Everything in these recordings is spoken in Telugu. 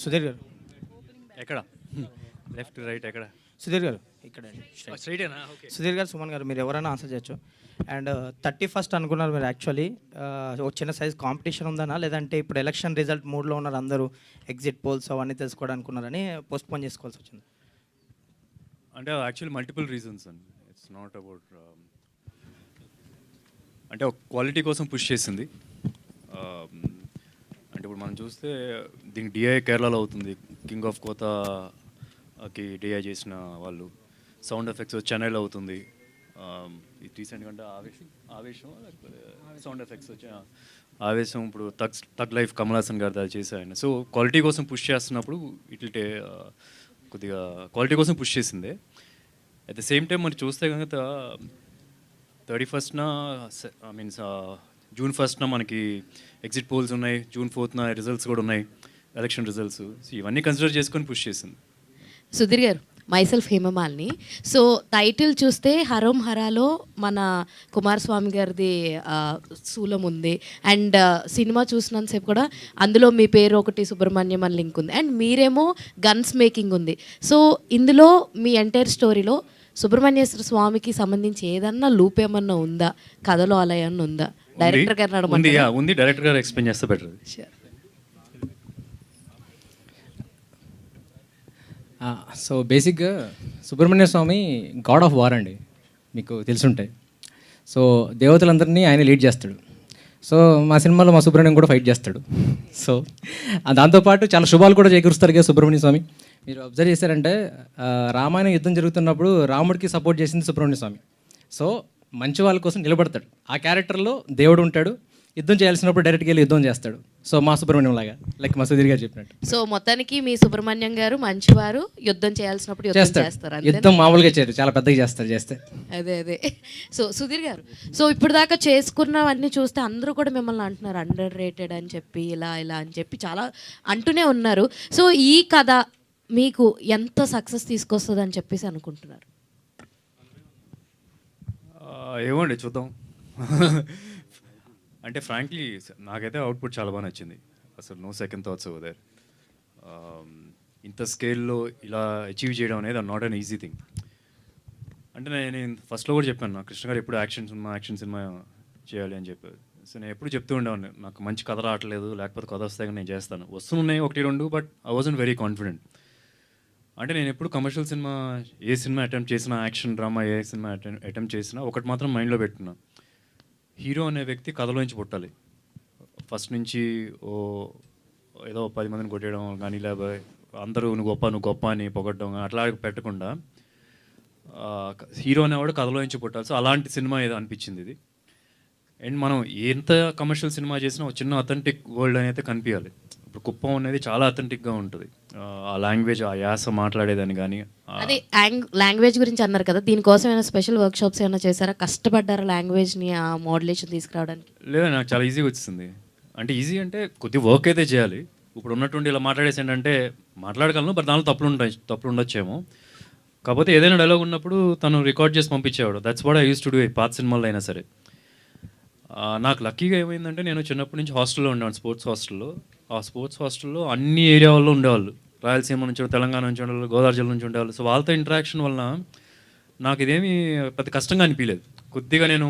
సుధీర్ గారు ఎక్కడ లెఫ్ట్ రైట్ ఎక్కడ సుధీర్ గారు ఇక్కడ స్ట్రైటేనా ఓకే సుధీర్ గారు సుమన్ గారు మీరు ఎవరైనా ఆన్సర్ చేయొచ్చు. అండ్ 31st అనుకున్నారు మీరు యాక్చువల్లీ ఒక చిన్న సైజ్ కాంపిటీషన్ ఉందనా లేదంటే ఇప్పుడు ఎలక్షన్ రిజల్ట్ మూడ్లో ఉన్నారు అందరూ ఎగ్జిట్ పోల్స్ అవన్నీ తెలుసుకోవడానికి అనుకున్నారని పోస్ట్పోన్ చేసుకోవాల్సి వచ్చింది? అంటే యాక్చువల్లీ మల్టిపుల్ రీజన్స్ అండి. ఇట్స్ నాట్ అబౌట్ అంటే ఒక క్వాలిటీ కోసం పుష్ చేసింది. అంటే ఇప్పుడు మనం చూస్తే దీనికి డిఐ కేరళలో అవుతుంది, కింగ్ ఆఫ్ కోతాకి డిఐ చేసిన వాళ్ళు. సౌండ్ ఎఫెక్ట్స్ చెన్నైలో అవుతుంది. ఇది రీసెంట్గా అంటే ఆవేశం లేకపోతే సౌండ్ ఎఫెక్ట్స్ వచ్చి ఆవేశం ఇప్పుడు తగ్ లైఫ్ కమల్ హాసన్ గారు అది చేసే ఆయన. సో క్వాలిటీ కోసం పుష్ చేస్తున్నప్పుడు ఇట్లా కొద్దిగా క్వాలిటీ కోసం పుష్ చేసిందే. అట్ ద సేమ్ టైం మరి చూస్తే కనుక 31st మీన్స్ June 1st మనకి ఎగ్జిట్ పోల్స్ ఉన్నాయి, June 4th రిజల్ట్స్ కూడా ఉన్నాయి, ఎలక్షన్ రిజల్ట్స్. సో ఇవన్నీ కన్సిడర్ చేసుకొని పుష్ చేసింది. సుధీర్ గారు, మైసెల్ఫ్ హేమమాలిని. సో టైటిల్ చూస్తే హరం హరాలో మన కుమారస్వామి గారిది శూలం ఉంది. అండ్ సినిమా చూసినంతసేపు కూడా అందులో మీ పేరు ఒకటి సుబ్రహ్మణ్యం అని లింక్ ఉంది. అండ్ మీరేమో గన్స్ మేకింగ్ ఉంది. సో ఇందులో మీ ఎంటైర్ స్టోరీలో సుబ్రహ్మణ్యేశ్వర స్వామికి సంబంధించి ఏదన్నా లూప్ ఏమన్నా ఉందా, కథలో అలా ఏమన్నా ఉందా? డైరెక్టర్ గారు ఉంది, డైరెక్టర్ గారు ఎక్స్ప్లెయిన్ చేస్తే బెటర్. సో బేసిక్గా సుబ్రహ్మణ్య స్వామి గాడ్ ఆఫ్ వార్ అండి, మీకు తెలుసుంటాయి. సో దేవతలందరినీ ఆయన లీడ్ చేస్తాడు. సో మా సినిమాలో మా సుబ్రహ్మణ్యం కూడా ఫైట్ చేస్తాడు. సో దాంతోపాటు చాలా శుభాలు కూడా చేకూరుస్తారు కదా సుబ్రహ్మణ్య స్వామి. మీరు అబ్జర్వ్ చేశారంటే రామాయణం యుద్ధం జరుగుతున్నప్పుడు రాముడికి సపోర్ట్ చేసింది సుబ్రహ్మణ్య స్వామి. సో మంచి వాళ్ళ కోసం నిలబడతాడు. ఆ క్యారెక్టర్లో దేవుడు ఉంటాడు, యుద్ధం చేయాల్సినప్పుడు డైరెక్ట్గా వెళ్ళి యుద్ధం చేస్తాడు. సో మా సుబ్రహ్మణ్యం లాగా, లైక్ మా సుధీర్ గారు చెప్పినట్టు. సో మొత్తానికి మీ సుబ్రహ్మణ్యం గారు మంచివారు, యుద్ధం చేయాల్సినప్పుడు చేస్తారు. యుద్ధం మామూలుగా చేయరు, చాలా పెద్దగా చేస్తే. అదే. సో సుధీర్ గారు, సో ఇప్పుడు దాకా చేసుకున్నవన్నీ చూస్తే అందరూ కూడా మిమ్మల్ని అంటున్నారు అండర్ రేటెడ్ అని చెప్పి, ఇలా అని చెప్పి చాలా అంటూనే ఉన్నారు. సో ఈ కథ మీకు ఎంత సక్సెస్ తీసుకొస్తుంది అని చెప్పేసి అనుకుంటున్నారు? ఏమండి చూద్దాం. అంటే ఫ్రాంక్లీ నాకైతే అవుట్పుట్ చాలా బాగా నచ్చింది. అసలు no second thoughts over there. ఇంత స్కేల్లో ఇలా అచీవ్ చేయడం అనేది నాట్ అన్ ఈజీ థింగ్. అంటే నేను ఫస్ట్లో కూడా చెప్పాను, నా కృష్ణ గారు ఎప్పుడు యాక్షన్ సినిమా చేయాలి అని చెప్పారు. సో నేను ఎప్పుడు చెప్తూ ఉండేవాడిని, నాకు మంచి కథ రావట్లేదు, లేకపోతే కథ వస్తే కానీ నేను చేస్తాను. వస్తున్నాయి 1-2, but I wasn't very confident. అంటే నేను ఎప్పుడు కమర్షియల్ సినిమా ఏ సినిమా అటెంప్ట్ చేసినా, యాక్షన్ డ్రామా ఏ సినిమా అటెంప్ట్ చేసినా ఒకటి మాత్రం మైండ్లో పెట్టుకున్నా, హీరో అనే వ్యక్తి కథలోంచి పుట్టాలి. ఫస్ట్ నుంచి ఏదో 10 మందిని కొట్టేయడం కానీ, లేకపోతే అందరూ నువ్వు గొప్ప అని పొగట్టడం కానీ అట్లా పెట్టకుండా హీరో అనేవాడు కథలోంచి పుట్టాలి. సో అలాంటి సినిమా ఏదో అనిపించింది ఇది. అండ్ మనం ఎంత కమర్షియల్ సినిమా చేసినా ఒక చిన్న అథెంటిక్ వరల్డ్ అనేది కనిపించాలి. ఇప్పుడు కుప్పం అనేది చాలా అథెంటిక్గా ఉంటుంది. ఆ లాంగ్వేజ్, ఆ యాస మాట్లాడేదని కానీ. అదే లాంగ్వేజ్ గురించి అన్నారు కదా, దీనికోసం ఏమైనా స్పెషల్ వర్క్షాప్స్ ఏమైనా చేశారా? కష్టపడ్డారా లాంగ్వేజ్ని ఆ మోడ్యులేషన్ తీసుకురావడానికి? లేదా, నాకు చాలా ఈజీగా వచ్చింది. అంటే ఈజీ అంటే కొద్ది వర్క్ అయితే చేయాలి. ఇప్పుడు ఉన్నటువంటి ఇలా మాట్లాడేసి ఏంటంటే మాట్లాడగలను, బట్ దానిలో తప్పులు ఉండొచ్చేమో. కాకపోతే ఏదైనా డైలాగ్ ఉన్నప్పుడు తను రికార్డ్ చేసి పంపించేవాడు. That's what I use to do పాత సినిమాల్లో అయినా సరే. నాకు లక్కీగా ఏమైందంటే, నేను చిన్నప్పటి నుంచి హాస్టల్లో ఉండేవాడు, స్పోర్ట్స్ హాస్టల్లో. ఆ స్పోర్ట్స్ హాస్టల్లో అన్ని ఏరియా వాళ్ళు ఉండేవాళ్ళు. రాయలసీమ నుంచి, తెలంగాణ నుంచి ఉండేవాళ్ళు, గోదావరి జిల్లా నుంచి ఉండేవాళ్ళు. సో వాళ్ళతో ఇంటరాక్షన్ వలన నాకు ఇదేమీ పెద్ద కష్టంగా అనిపించలేదు. కొద్దిగా నేను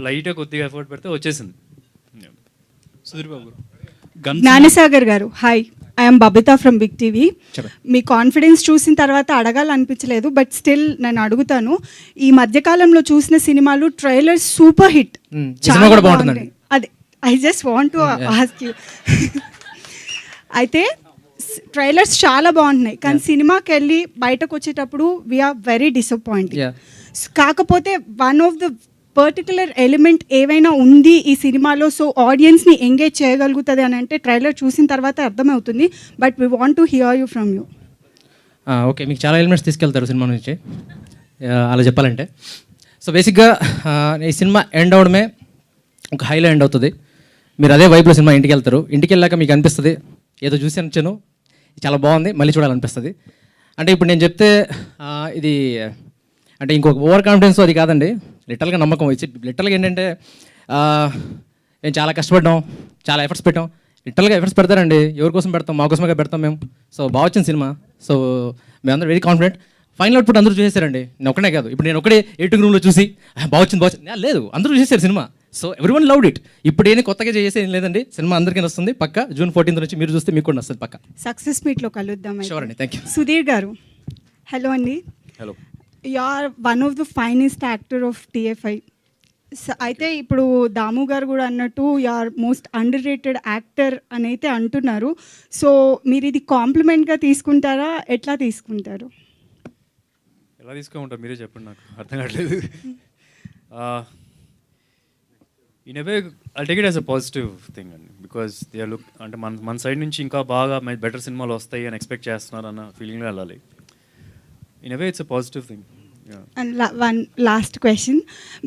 లైట్గా కొద్దిగా ఎఫర్ట్ పెడితే వచ్చేసింది. Sudheer Babu, Gnanasagar garu, hi, I'm Babitha from big TV. మీ కాన్ఫిడెన్స్ చూసిన తర్వాత అడగాలనిపించలేదు, బట్ స్టిల్ నేను అడుగుతాను. ఈ మధ్యకాలంలో చూసిన సినిమాలు ట్రైలర్ సూపర్ హిట్, చాలా బాగుంది. అదే I just want to ask you. అయితే ట్రైలర్స్ చాలా బాగుంటున్నాయి, కానీ సినిమాకి వెళ్ళి బయటకు వచ్చేటప్పుడు వీఆర్ వెరీ డిసప్పాయింటెడ్. కాకపోతే one of the particular element ఏవైనా ఉంది ఈ సినిమాలో, సో ఆడియన్స్ని ఎంగేజ్ చేయగలుగుతుంది అని అంటే ట్రైలర్ చూసిన తర్వాత అర్థమవుతుంది. But we want to hear you from you. Okay, మీకు చాలా ఎలిమెంట్స్ తీసుకెళ్తారు సినిమా నుంచి, అలా చెప్పాలంటే. సో బేసిక్గా ఈ సినిమా ఎండ్ అవడమే ఒక హైలో ఎండ్ అవుతుంది. మీరు అదే వైపులో సినిమా ఇంటికి వెళ్తారు. ఇంటికి వెళ్ళాక మీకు అనిపిస్తుంది ఏదో చూసి వచ్చాను, చాలా బాగుంది, మళ్ళీ చూడాలనిపిస్తుంది. అంటే ఇప్పుడు నేను చెప్తే ఇది అంటే ఇంకొక ఓవర్ కాన్ఫిడెన్స్ అది కాదండి, లిటరల్గా నమ్మకం వచ్చి. లిటరల్గా ఏంటంటే నేను చాలా కష్టపడ్డాం, చాలా ఎఫర్ట్స్ పెట్టాం, లిటరల్గా ఎఫర్ట్స్ పెడతారండి. ఎవరి కోసం పెడతాం? మా కోసమే పెడతాం మేము. సో బాగా వచ్చింది సినిమా. సో మేమందరం వెరీ కాన్ఫిడెంట్. ఫైనల్ అవుట్పుట్ అందరూ చూసేశారండి. నేను ఒకనే కాదు, ఇప్పుడు నేను ఒకటే ఎయిటింగ్ రూమ్లో చూసి బాగా వచ్చింది లేదు, అందరూ చూసేశారు సినిమా. So everyone loved it. ఇప్పుడు ఏం కొత్తగా చేసేది లేదండి, సినిమా అందరికీ వస్తుంది పక్క. June 14th నుంచి మీరు చూస్తే మీకు కూడా వస్తుంది పక్క. సక్సెస్ మీట్లో కలుద్దాం. షూర్ అండి, thank you. Sudheer garu, hello అండి. Hello. You are one of the finest actor of TFI. అయితే ఇప్పుడు దాము గారు కూడా అన్నట్టు you are most underrated actor అని అయితే అంటున్నారు. సో మీరు ఇది కాంప్లిమెంట్గా తీసుకుంటారా, ఎట్లా తీసుకుంటారు? ఎలా తీసుకోమంటారు మీరే చెప్పండి, నాకు అర్థం కావట్లేదు. In a way I take it as a positive thing అండి, బికాస్ దే ఆర్ లుక్ అంటే మన సైడ్ నుంచి ఇంకా బాగా బెటర్ సినిమాలు వస్తాయి అని ఎక్స్పెక్ట్ చేస్తున్నారు అన్న ఫీలింగ్లో వెళ్ళాలి. In a way it's a positive thing. And one last question,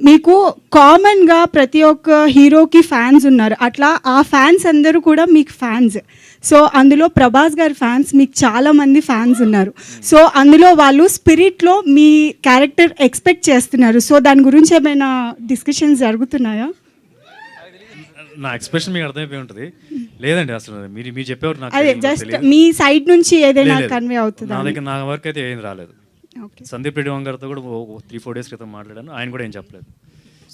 మీకు కామన్గా ప్రతి ఒక్క హీరోకి ఫ్యాన్స్ ఉన్నారు, అట్లా ఆ ఫ్యాన్స్ అందరూ కూడా మీకు ఫ్యాన్స్. సో అందులో ప్రభాస్ గారి ఫ్యాన్స్ మీకు చాలామంది ఫ్యాన్స్ ఉన్నారు. సో అందులో వాళ్ళు స్పిరిట్లో మీ క్యారెక్టర్ ఎక్స్పెక్ట్ చేస్తున్నారు. సో దాని గురించి ఏమైనా డిస్కషన్స్ జరుగుతున్నాయా? నా ఎక్స్ప్రెషన్ మీకు అర్థమైపోయి ఉంటుంది. లేదండి అసలు మీరు చెప్పేవారు నాకు అదే జస్ట్ మీ సైడ్ నుంచి ఏదైనా కన్వే అవుతుందా? నా దగ్గర నా వరకు అయితే ఏం రాలేదు. ఓకే. సందీప్ రెడ్డి గారితో కూడా 3-4 days క్రితం మాట్లాడాను, ఆయన కూడా ఏం చెప్పలేదు.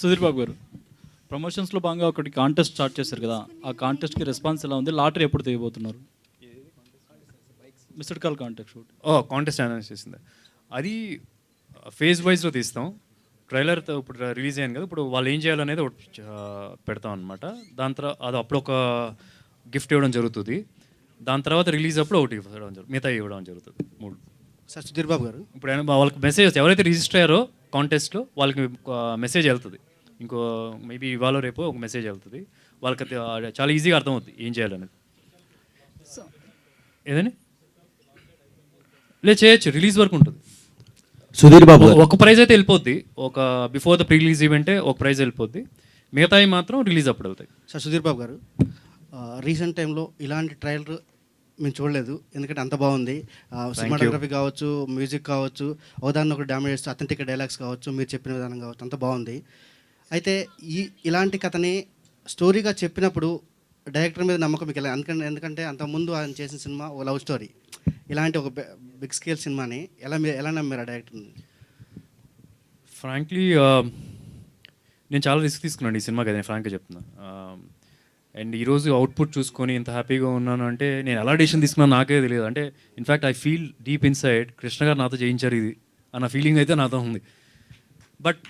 సుధీర్ బాబు గారు, ప్రమోషన్స్లో భాగంగా ఒకటి కాంటెస్ట్ స్టార్ట్ చేశారు కదా, ఆ కాంటెస్ట్కి రెస్పాన్స్ ఎలా ఉంది? లాటరీ ఎప్పుడు తీయబోతున్నారు? Missed call contest shoot. Contest announce చేసింది. అది ఫేజ్ వైజ్లో తీస్తాం. ట్రైలర్ ఇప్పుడు రిలీజ్ అయ్యింది కదా, ఇప్పుడు వాళ్ళు ఏం చేయాలనేది ఒకటి పెడతాం అనమాట. దాని తర్వాత అది అప్పుడు ఒక గిఫ్ట్ ఇవ్వడం జరుగుతుంది. దాని తర్వాత రిలీజ్ అప్పుడు ఒకటి ఇవ్వడం జరుగుతుంది, మిగతా ఇవ్వడం జరుగుతుంది. 3. సార్ సుధీర్ బాబు గారు, ఇప్పుడు వాళ్ళకి మెసేజ్ ఎవరైతే రిజిస్టర్ అయ్యారో కాంటెస్ట్లో వాళ్ళకి మెసేజ్ వెళ్తుంది. ఇంకో మేబీ ఇవాళ రేపు ఒక మెసేజ్ వెళ్తుంది వాళ్ళకి. చాలా ఈజీగా అర్థమవుతుంది ఏం చేయాలనేది. ఏదని చేయొచ్చు, రిలీజ్ వరకు ఉంటుంది. సుధీర్ బాబు ఒక ప్రైజ్ అయితే వెళ్ళిపోద్ది, ఒక బిఫోర్ ద ప్రీ రిలీజ్ ఈవెంటే ఒక ప్రైజ్ వెళ్ళిపోద్ది, మిగతాయి మాత్రం రిలీజ్ అప్పుడు వెళ్తాయి. సార్ సుధీర్ బాబు గారు, రీసెంట్ టైంలో ఇలాంటి ట్రైలర్ మేము చూడలేదు, ఎందుకంటే అంత బాగుంది. సినిమాటోగ్రఫీ కావచ్చు, మ్యూజిక్ కావచ్చు, అవదాన్ని ఒకటి డామేజ్ చేస్తూ అథెంటిక్ డైలాగ్స్ కావచ్చు, మీరు చెప్పిన విధానం కావచ్చు, అంత బాగుంది. అయితే ఇలాంటి కథని స్టోరీగా చెప్పినప్పుడు డైరెక్టర్ మీద నమ్మకం మీకు ఎలా? ఎందుకంటే అంతకుముందు ఆయన చేసిన సినిమా ఒక లవ్ స్టోరీ, ఇలాంటి ఒక బిగ్ స్కేల్ సినిమాని ఎలా నమ్మారు ఆ డైరెక్టర్ని? ఫ్రాంక్లీ నేను చాలా రిస్క్ తీసుకున్నాను ఈ సినిమాకి, అది నేను ఫ్రాంక్గా చెప్తున్నా. అండ్ ఈరోజు అవుట్పుట్ చూసుకొని ఇంత హ్యాపీగా ఉన్నాను అంటే నేను ఎలా డెసిషన్ తీసుకున్నాను నాకే తెలియదు. అంటే in fact I feel deep inside Krishna garu నాతో చేయించారు ఇది అన్న ఫీలింగ్ అయితే నాతో ఉంది. But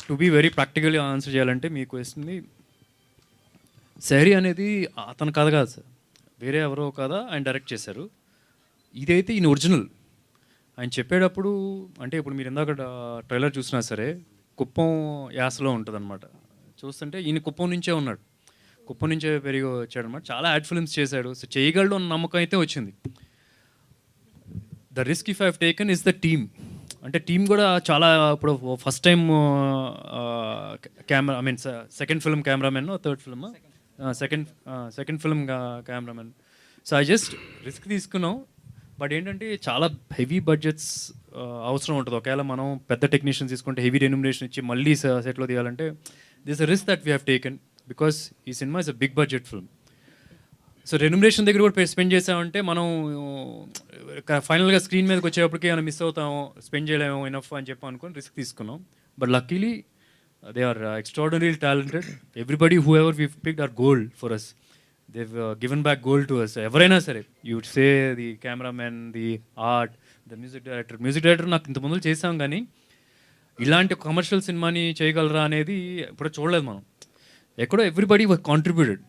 to be very practically answer చేయాలంటే మీ క్వశ్చన్ని, శహరి అనేది అతని కథ కాదు సార్, వేరే ఎవరో కదా ఆయన డైరెక్ట్ చేశారు. ఇదైతే ఈయన ఒరిజినల్. ఆయన చెప్పేటప్పుడు అంటే ఇప్పుడు మీరు ఇందాక ట్రైలర్ చూసినా సరే కుప్పం యాసలో ఉంటుంది అనమాట. చూస్తుంటే ఈయన కుప్పం నుంచే ఉన్నాడు, కుప్పం నుంచే పెరిగి వచ్చాడు అనమాట. చాలా యాడ్ ఫిల్మ్స్ చేశాడు, సో చేయగలడు అన్న నమ్మకం అయితే వచ్చింది. The risk if I have taken is the team. అంటే టీమ్ కూడా చాలా, ఇప్పుడు first time camera I mean second film cameraman, third film second film cameraman. So I just risk తీసుకున్నాం. బట్ ఏంటంటే చాలా హెవీ బడ్జెట్స్ అవసరం ఉంటుంది. ఒకవేళ మనం పెద్ద టెక్నీషియన్స్ తీసుకుంటే హెవీ రెన్యూమరేషన్ ఇచ్చి మళ్ళీ సెట్లో తీయాలంటే this a risk that we have taken, because ఈ సినిమా is a big budget film. So remuneration దగ్గర కూడా స్పెండ్ చేసామంటే మనం ఫైనల్గా స్క్రీన్ మీదకి వచ్చేటప్పటికి ఏమైనా మిస్ అవుతాము, స్పెండ్ చేయలేము ఇనఫ్ అని చెప్పి అనుకుని రిస్క్ తీసుకున్నాం. But luckily they are extraordinary talented. Everybody who ever we picked are gold for us. they've given back gold to us. ఎవరైనా సరే, you would say the cameraman, the art, the music director నాకు ఇంత ముందు చేసాం, కానీ ఇలాంటి కమర్షియల్ సినిమాని చేయగలరా అనేది ఇప్పుడు చూడలేదు మనం. ఎక్కడో ఎవ్రీబడి కాంట్రిబ్యూటెడ్.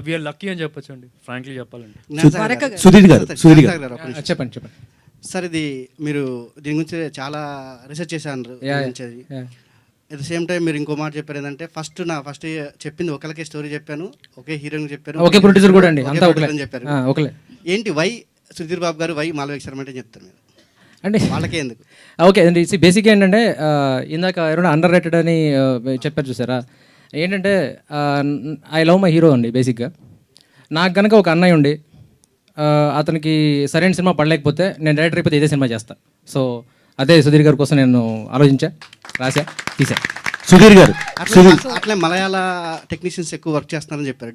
వీఆర్ లక్కీ అని చెప్పొచ్చు అండి, ఫ్రాంక్లీ చెప్పాలంటే. సుధీర్ గారు చెప్పండి చెప్పండి సార్, ఇది మీరు దీని గురించి చాలా రీసెర్చ్ చేశారు. అట్ ద సేమ్ టైం మీరు ఇంకో మాట చెప్పారు ఏంటంటే, ఫస్ట్ చెప్పింది ఒకరికే స్టోరీ చెప్పాను, ఒకే హీరోయిన్ చెప్పారు, ఓకే ప్రొడ్యూసర్ కూడా అండి, అంతా ఒకరే చెప్పారు. ఒకలే. ఏంటి వై సుధీర్ బాబు గారు, వై మాల్విక శర్మ అంటే చెప్తారు మీరు అంటే వాళ్ళకే ఎందుకు? ఓకే అండి, బేసిక్గా ఏంటంటే ఇందాక ఎవరైనా అండర్ రేటెడ్ అని చెప్పారు చూసారా. ఏంటంటే ఐ లవ్ మై హీరో అండి. బేసిక్గా నాకు కనుక ఒక అన్నయ్య ఉండి అతనికి సరైన సినిమా పడలేకపోతే నేను డైరెక్టర్ అయిపోతే ఇదే సినిమా చేస్తాను. సో అదే సుధీర్ గారి కోసం నేను ఆలోచించా, రాశా, తీసా. సుధీర్ గారు అట్లే మలయాళ టెక్నీషియన్స్ ఎక్కువ వర్క్ చేస్తున్నారని చెప్పారు.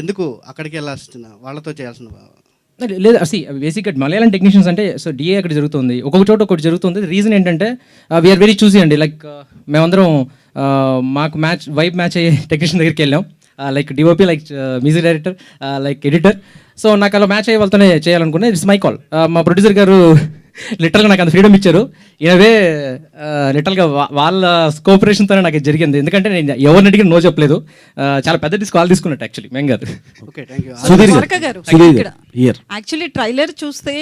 ఎందుకు అక్కడికి వెళ్ళాల్సిన వాళ్ళతో చేయాల్సిన లేదు అసలు బేసిక్గా మలయాళం టెక్నీషియన్స్ అంటే సో డిఏ అక్కడ జరుగుతుంది, ఒక్కొక్క చోట ఒకటి జరుగుతుంది. రీజన్ ఏంటంటే వీఆర్ వెరీ చూసీ అండి. లైక్ మేమందరం మాకు వైబ్ మ్యాచ్ అయ్యే టెక్నీషియన్ దగ్గరికి వెళ్ళాం, like DOP, like music director, like editor. So నాకు అలా మ్యాచ్ అయ్యే వాళ్ళతోనే చేయాలనుకున్నా. It's my call. మా ప్రొడ్యూసర్ గారు లిటరల్గా నాకు అంత ఫ్రీడమ్ ఇచ్చారు. ఇనవే లిటరల్గా వాళ్ళ కోఆపరేషన్తోనే నాకు ఇది జరిగింది. ఎందుకంటే నేను ఎవరిని అడిగిన నో చెప్పలేదు. చాలా పెద్ద కాల్ తీసుకున్నట్టు యాక్చువల్లీ మేము కాదు. Okay, thank you. Dwaraka garu actually trailer చూస్తే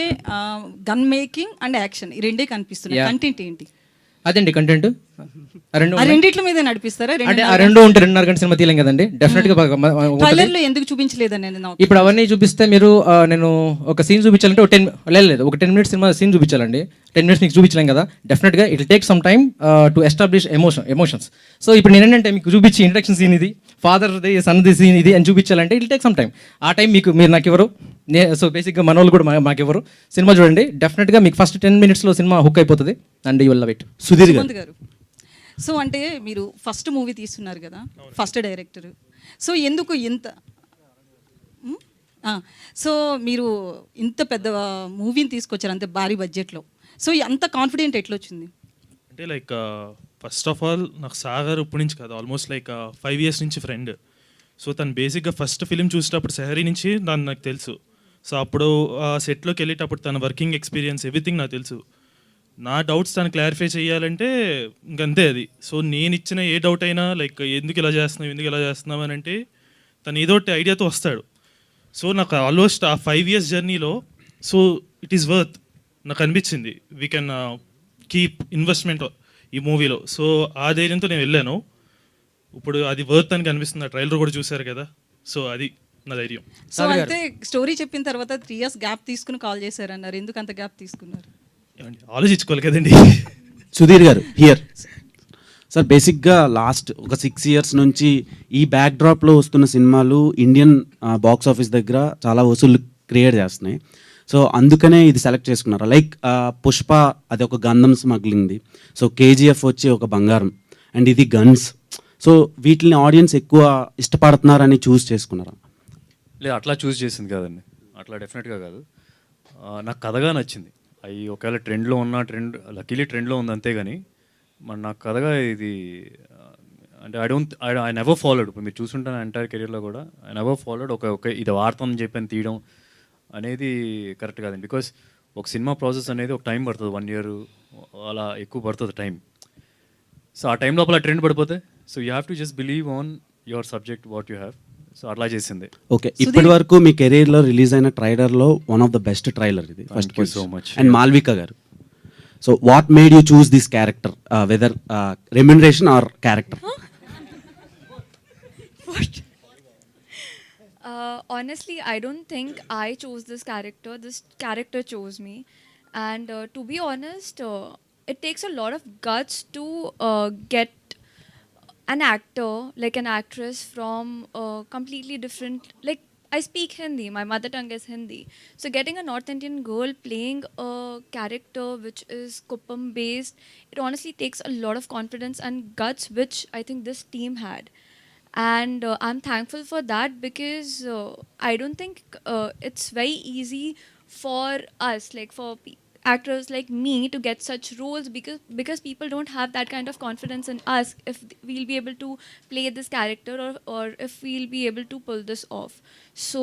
గన్ మేకింగ్ అండ్ యాక్షన్ ఈ రెండే కనిపిస్తున్నాయి. కంటెంట్ ఏంటి? అదండి కంటెంట్. ఆ రెండిట్ల మీద నడిపిస్తారా? అంటే ఆ రెండు ఉంటే 2.5 గంటల సినిమా తీయలేం కదండి. డెఫినెట్గా ట్రైలర్ లో ఎందుకు చూపించలేదని నాకు ఇప్పుడు అవన్నీ చూపిస్తే మీరు నేను ఒక సీన్ చూపించాలంటే ఒక 10 లేదు ఒక 10 మినిట్స్ సినిమా సీన్ చూపించాలండి. 10 మినిట్స్ మీకు చూపించలేం కదా. డెఫినెట్గా it take some time to establish emotions. So ఇప్పుడు నేను ఏంటంటే మీకు చూపించి ఇంట్రడక్షన్ సీన్ ఇది, ఫాదర్ది సన్ది సీన్ ఇది అని చూపించాలంటే ఇట్ టేక్ సమ్ టైమ్. ఆ టైం మీరు నాకు ఎవరు సో బేసిక్గా మన వాళ్ళు కూడా మాకు ఎవరు. సినిమా చూడండి, డెఫినెట్గా మీకు ఫస్ట్ 10 మినిట్స్లో సినిమా హుక్ అయిపోతుంది and you will love it. Sudheer garu so అంటే మీరు ఫస్ట్ మూవీ తీస్తున్నారు కదా, ఫస్ట్ డైరెక్టర్. సో ఎందుకు ఇంత సో మీరు ఇంత పెద్ద మూవీని తీసుకొచ్చారు అంతే భారీ బడ్జెట్లో. సో అంత కాన్ఫిడెంట్ ఎట్లా వచ్చింది? అంటే లైక్ ఫస్ట్ ఆఫ్ ఆల్ నాకు సాగర్ ఇప్పటి నుంచి కాదు, ఆల్మోస్ట్ లైక్ 5 years నుంచి ఫ్రెండ్. సో తను బేసిక్గా ఫస్ట్ ఫిలిం చూసేటప్పుడు సెహరీ నుంచి దాన్ని నాకు తెలుసు. సో అప్పుడు సెట్లోకి వెళ్ళేటప్పుడు తన వర్కింగ్ ఎక్స్పీరియన్స్ ఎవ్రీథింగ్ నాకు తెలుసు. నా డౌట్స్ తను క్లారిఫై చేయాలంటే ఇంకంతే అది. సో నేను ఇచ్చిన ఏ డౌట్ అయినా లైక్ ఎందుకు ఇలా చేస్తున్నాం అని అంటే తను ఏదో ఒకటి ఐడియాతో వస్తాడు. సో నాకు ఆల్మోస్ట్ ఆ 5 years జర్నీలో సో ఇట్ ఈస్ వర్త్ నాకు అనిపించింది. వీ కెన్ కీప్ ఇన్వెస్ట్మెంట్ ఈ మూవీలో. సో ఆ ధైర్యంతో నేను వెళ్ళాను. ఇప్పుడు అది వర్త్ అని కనిపిస్తుంది. ఆ ట్రైలర్ కూడా చూశారు కదా. సో అది నా ధైర్యం. సో అయితే స్టోరీ చెప్పిన తర్వాత 3 years గ్యాప్ తీసుకుని కాల్ చేశారన్నారు. ఎందుకు అంత గ్యాప్ తీసుకున్నారు? ఆలోచించుకోవాలి కదండి. సుధీర్ గారు హియర్ సార్. బేసిక్గా లాస్ట్ ఒక 6 years నుంచి ఈ బ్యాక్డ్రాప్లో వస్తున్న సినిమాలు ఇండియన్ బాక్స్ ఆఫీస్ దగ్గర చాలా వసూలు క్రియేట్ చేస్తున్నాయి. సో అందుకనే ఇది సెలెక్ట్ చేసుకున్నారు. లైక్ పుష్ప అది ఒక గంధం స్మగ్లింగ్ది, సో కేజీఎఫ్ వచ్చి ఒక బంగారం, అండ్ ఇది గన్స్. సో వీటిని ఆడియన్స్ ఎక్కువ ఇష్టపడుతున్నారని చూస్ చేసుకున్నారా? లేదు అట్లా చూస్ చేసింది కాదండి, అట్లా డెఫినెట్గా కాదు. నాకు కథగా నచ్చింది. అవి ఒకవేళ ట్రెండ్లో ఉన్న లక్కీలీ ట్రెండ్లో ఉంది అంతేగాని మరి నాకు కథగా ఇది అంటే ఐ నెవర్ ఫాలోడ్. ఇప్పుడు మీరు చూసుంటాను ఎంటైర్ కెరీర్లో కూడా ఐ నెవర్ ఫాలోడ్ ఒక ఇది వార్తని చెప్పని తీయడం అనేది కరెక్ట్ కాదండి. బికాస్ ఒక సినిమా ప్రాసెస్ అనేది ఒక టైం పడుతుంది, 1 year అలా ఎక్కువ పడుతుంది టైం. సో ఆ టైం లోపల ట్రెండ్ పడిపోతే so you have to just believe on your subject what you have. So అట్లా చేసింది. ఓకే, ఇప్పటి వరకు మీ కెరీర్లో రిలీజ్ అయిన ట్రైలర్లో one of the best trailer ఇది. First so much. And Malvika garu, so what made you choose this character, whether remuneration or character? Honestly, I don't think I chose this character. This character chose me. And to be honest, it takes a lot of guts to get an actor, like an actress from completely different, like I speak Hindi, my mother tongue is Hindi. So getting a North Indian girl playing a character which is Kuppam based, it honestly takes a lot of confidence and guts, which I think this team had. And I'm thankful for that because I don't think it's very easy for us, like for actors like me, to get such roles because people don't have that kind of confidence in us if we'll be able to play this character or if we'll be able to pull this off. So